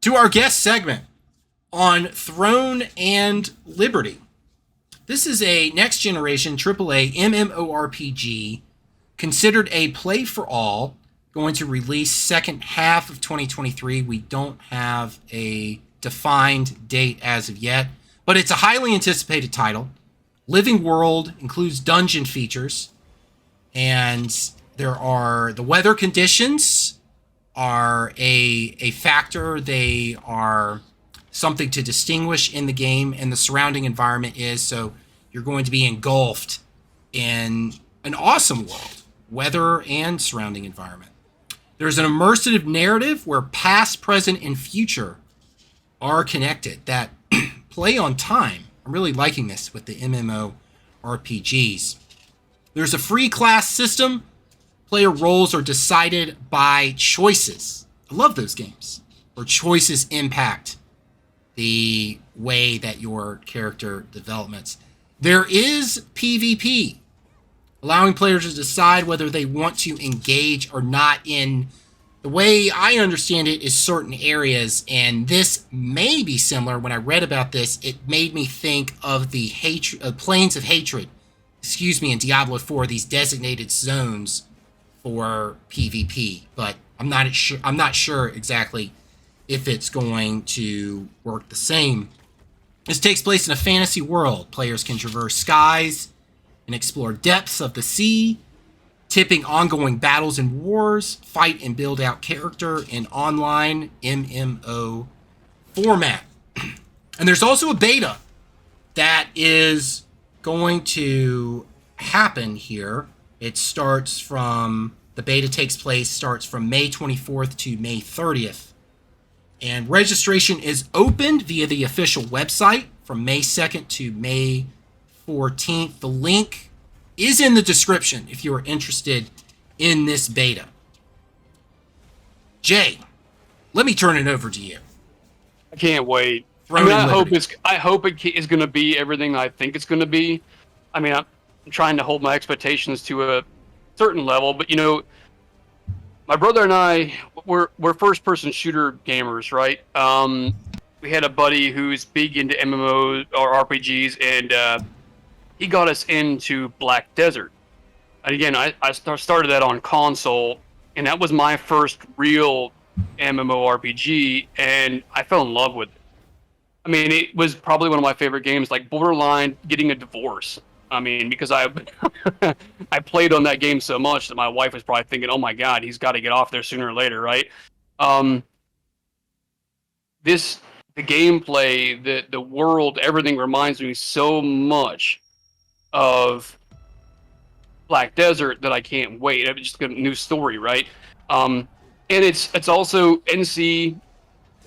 to our guest segment on Throne and Liberty. This is a next generation AAA MMORPG considered a play for all, going to release second half of 2023. We don't have a defined date as of yet, but it's a highly anticipated title. Living world, includes dungeon features, and the weather conditions are a factor. They are something to distinguish in the game, and the surrounding environment is, so you're going to be engulfed in an awesome world, weather and surrounding environment. There's an immersive narrative where past, present, and future are connected that play on time. I'm really liking this with the MMO RPGs. There's a free class system. Player roles are decided by choices. I love those games where choices impact the way that your character develops. There is PvP, allowing players to decide whether they want to engage or not in, the way I understand it, is certain areas, and this may be similar. When I read about this, it made me think of the Plains of Hatred, in Diablo 4, these designated zones for PvP, but I'm not sure exactly if it's going to work the same. This takes place in a fantasy world. Players can traverse skies and explore depths of the sea, tipping ongoing battles and wars, fight and build out character in online MMO format. And there's also a beta that is going to happen here. The beta starts from May 24th to May 30th. And registration is opened via the official website from May 2nd to May 14th. The link is in the description if you are interested in this beta. Jay, let me turn it over to you. I can't wait. I hope it is going to be everything I think it's going to be. I mean, I'm trying to hold my expectations to a certain level, but my brother and I, we're first-person shooter gamers, right? We had a buddy who's big into MMOs or RPGs, and he got us into Black Desert. And again, I started that on console, and that was my first real MMORPG, and I fell in love with it. I mean, it was probably one of my favorite games, like borderline getting a divorce. I mean, because I played on that game so much that my wife was probably thinking, "Oh my God, he's got to get off there sooner or later," right? The gameplay, the world, everything reminds me so much of Black Desert that I can't wait. It's just a new story, right? And it's also NC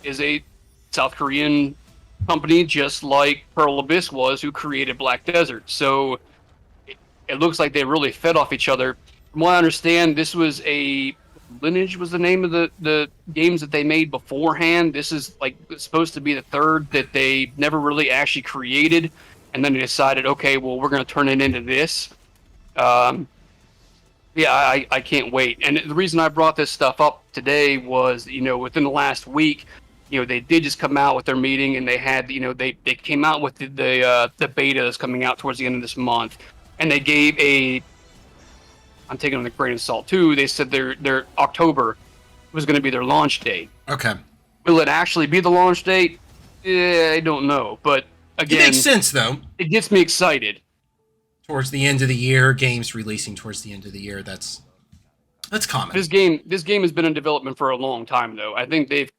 is a South Korean company, just like Pearl Abyss was, who created Black Desert. So it looks like they really fed off each other. From what I understand, this was Lineage was the name of the games that they made beforehand. This is supposed to be the third that they never really actually created, and then they decided, okay, well, we're going to turn it into this. I can't wait. And the reason I brought this stuff up today was, within the last week, they did just come out with their meeting, and they had, they came out with the beta that's coming out towards the end of this month, and they gave I'm taking it with a grain of salt too. They said their October was going to be their launch date. Okay. Will it actually be the launch date? I don't know, but again, it makes sense though. It gets me excited. Towards the end of the year, games releasing towards the end of the year. That's common. This game has been in development for a long time, though. I think they've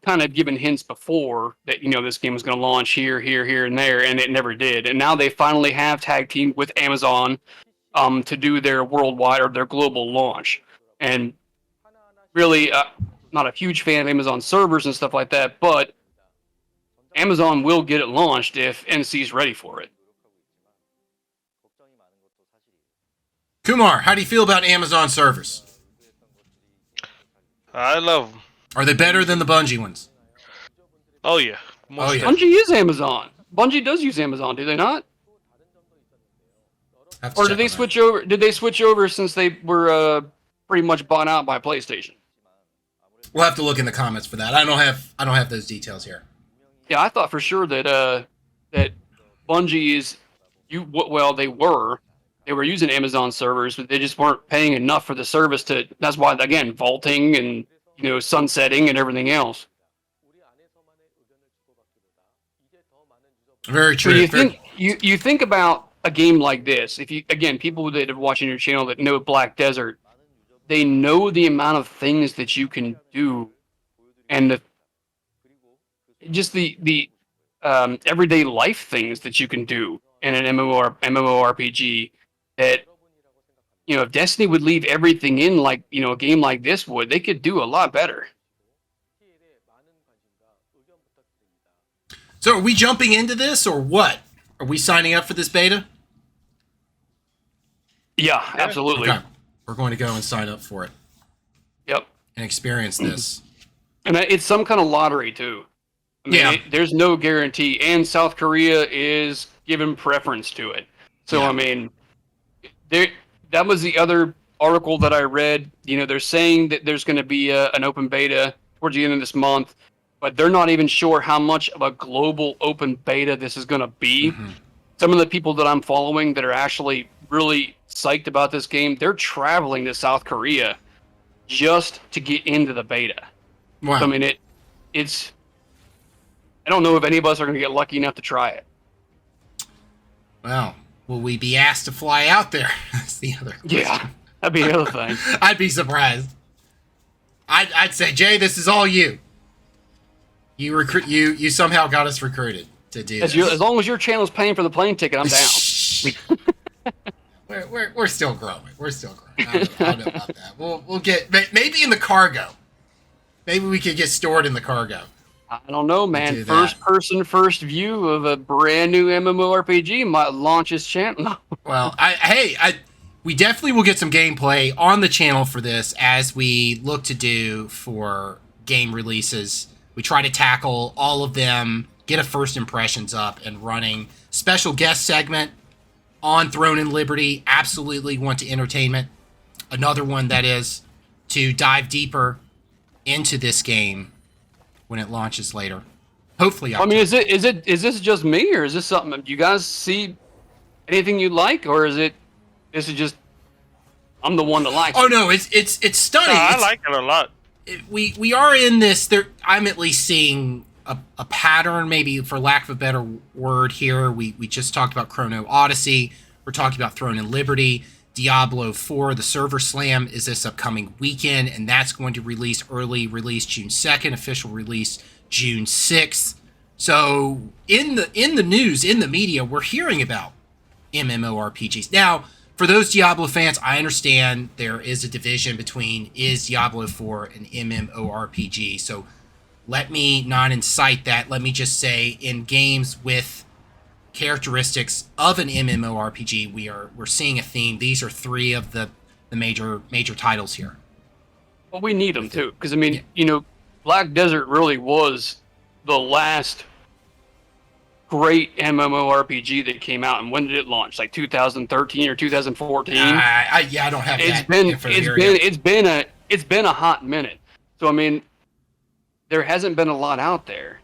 kind of given hints before that this game was going to launch here, and there, and it never did. And now they finally have tag teamed with Amazon to do their worldwide or their global launch. And really, not a huge fan of Amazon servers and stuff like that, but Amazon will get it launched if NC's ready for it. Kumar, how do you feel about Amazon servers? I love them. Are they better than the Bungie ones? Oh yeah. Bungie is Amazon. Bungie does use Amazon, do they not? Or did they switch over? Did they switch over since they were pretty much bought out by PlayStation? We'll have to look in the comments for that. I don't have those details here. Yeah, I thought for sure that that Bungie is they were using Amazon servers, but they just weren't paying enough for the service to. That's why again vaulting and sunsetting and everything else. Very true. So you think about a game like this. If you people that are watching your channel that know Black Desert, they know the amount of things that you can do, and the everyday life things that you can do in an MMORPG. That if Destiny would leave everything in like a game like this would, they could do a lot better. So are we jumping into this or what? Are we signing up for this beta? Yeah, absolutely. Okay. We're going to go and sign up for it. Yep. And experience this. And it's some kind of lottery too. I mean, there's no guarantee, and South Korea is giving preference to it. So I mean, that was the other article that I read. They're saying that there's going to be an open beta towards the end of this month, but they're not even sure how much of a global open beta this is going to be. Mm-hmm. Some of the people that I'm following that are actually really psyched about this game, they're traveling to South Korea just to get into the beta. Wow. So, I mean, it's. I don't know if any of us are going to get lucky enough to try it. Well, will we be asked to fly out there? That's the other question. Yeah, that'd be the other thing. I'd be surprised. I'd say, Jay, this is all you. You somehow got us recruited to do this. As long as your channel's paying for the plane ticket, I'm down. We're still growing. We're still growing. I don't know about that. We'll get maybe in the cargo. Maybe we could get stored in the cargo. I don't know, man. First person, first view of a brand new MMORPG might launch his channel. Well, we definitely will get some gameplay on the channel for this as we look to do for game releases. We try to tackle all of them, get a first impressions up and running. Special guest segment on Throne and Liberty. Absolutely want to entertainment. Another one that is to dive deeper into this game when it launches later. Hopefully, I mean, is this just me, or is this something? Do you guys see anything you like, or is this just I'm the one that likes? Oh no, it's stunning. I like it a lot. We are in this. I'm at least seeing a pattern, maybe for lack of a better word here. We just talked about Chrono Odyssey. We're talking about Throne and Liberty. Diablo 4, the server slam is this upcoming weekend, and that's going to release early release June 2nd, official release June 6th. So in the news, in the media, we're hearing about MMORPGs. Now, for those Diablo fans, I understand there is a division between is Diablo 4 an MMORPG. So let me not incite that. Let me just say in games with characteristics of an MMORPG, we're seeing a theme. These are three of the major titles here. Well, we need them too, because I mean, Black Desert really was the last great MMORPG that came out. And when did it launch? Like 2013 or 2014? I don't have that. It's been a hot minute. So I mean, there hasn't been a lot out there.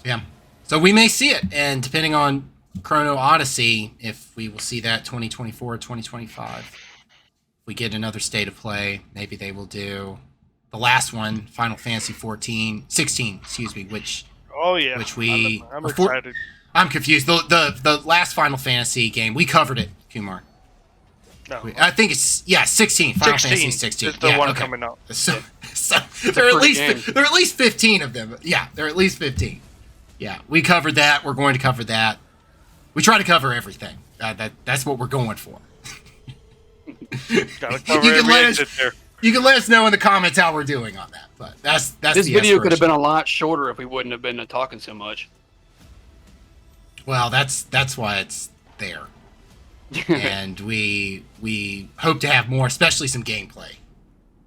Yeah. So we may see it, and depending on Chrono Odyssey, if we will see that 2024 or 2025. If we get another state of play, maybe they will do the last one, Final Fantasy 16, excuse me, which I'm excited. I'm confused. The last Final Fantasy game, we covered it, Kumar. No. I think it's 16. Final Fantasy 16. It's the one coming out. So there are at least 15 of them. Yeah, there are at least 15. Yeah, we covered that. We're going to cover that. We try to cover everything. That's what we're going for. Gotta cover you can let us know in the comments how we're doing on that. But that's this video could have been a lot shorter if we wouldn't have been talking so much. Well, that's why it's there. And we hope to have more, especially some gameplay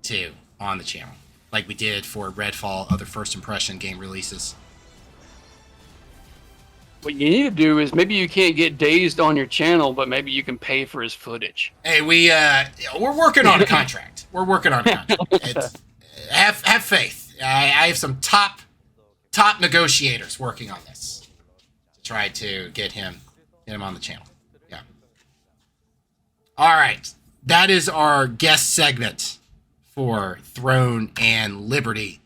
too on the channel, like we did for Redfall, other first impression game releases. What you need to do is maybe you can't get Dazed on your channel, but maybe you can pay for his footage. Hey, we're working on a contract. We're working on it. Have faith. I have some top negotiators working on this to try to get him on the channel. Yeah. All right. That is our guest segment for Throne and Liberty.